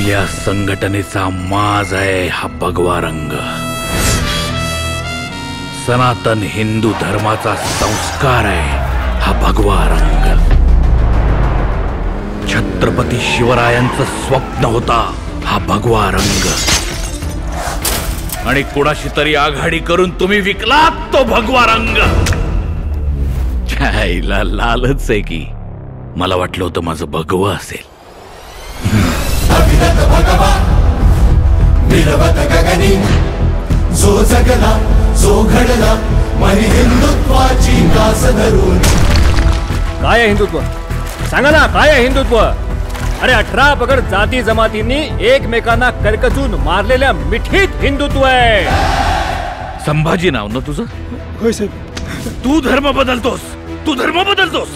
आपल्या संघटनेचा माज आहे हा भगवा रंग। सनातन हिंदू धर्माचा संस्कार आहे हा भगवा रंग। छत्रपती शिवरायांचं स्वप्न होता हा भगवा रंग, आणि कोणाशी तरी आघाडी करून तुम्ही विकलात तो भगवा रंग। छाईला लालच आहे की, मला वाटलं होतं माझं भगवा असेल। अभिरत भगवा मिळवत गगनी, जो जगला जो घडला मनी हिंदुत्वाची कास धरून। काय आहे हिंदुत्व? सांगा ना, काय आहे हिंदुत्व? अरे 18 पगड जाती जमातींनी एकमेकांना करकचून मारलेल्या मिठीत हिंदुत्व आहे। संभाजी नाव ना तुझं? होय साहेब। तू धर्म बदलतोस, तू धर्म बदलतोस।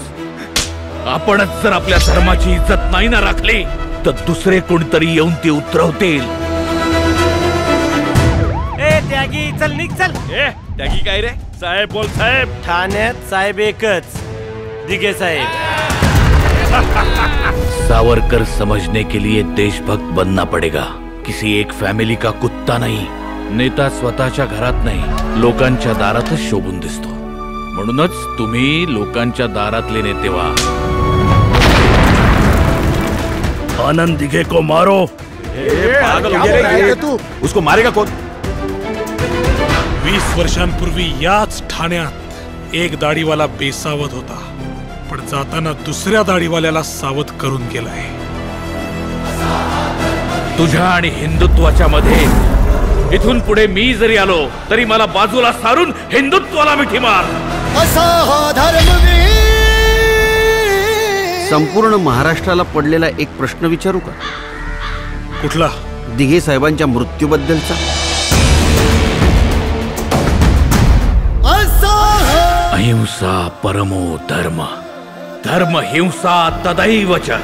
आपणच जर आपल्या धर्माची इज्जत नाही ना राखली तर दुसरे कोणतरी येऊन ती उतरवतील। ए त्यागी चल निघ चल। ए त्यागी काय रे? साहेब बोल साहेब। ठाण्यात साहेब एकच, दिघे साहेब। सावरकर समझने के लिए देशभक्त बनना पड़ेगा, किसी एक फॅमिली का कुत्ता नहीं। नेता स्वतःच्या घरात नाही, लोकांच्या दारातच शोभून दिसतो। म्हणूनच तुम्ही लोकांच्या दारातले नेते व्हा। आनंद दिघे को मारो। पागल हो गया रे तू? उसको मारेगा कौन? 20 वर्षांपूर्वी याच ठाण्यात एक दाढीवाला बेसावध होता, पण जाताना दुसऱ्या दाढीवाल्याला सावध करून गेलाय। तुझ्या आणि हिंदुत्वाच्या मध्ये इथून पुढे मी जरी आलो तरी मला बाजूला सारून हिंदुत्वाला मिठी मार। असा हा धर्मवीर। संपूर्ण महाराष्ट्राला पडलेला एक प्रश्न विचारू का? कुठला? दिघे साहेबांच्या मृत्यूबद्दलचा। अहिंसा परमो धर्म, धर्म हिंसा तदैव च।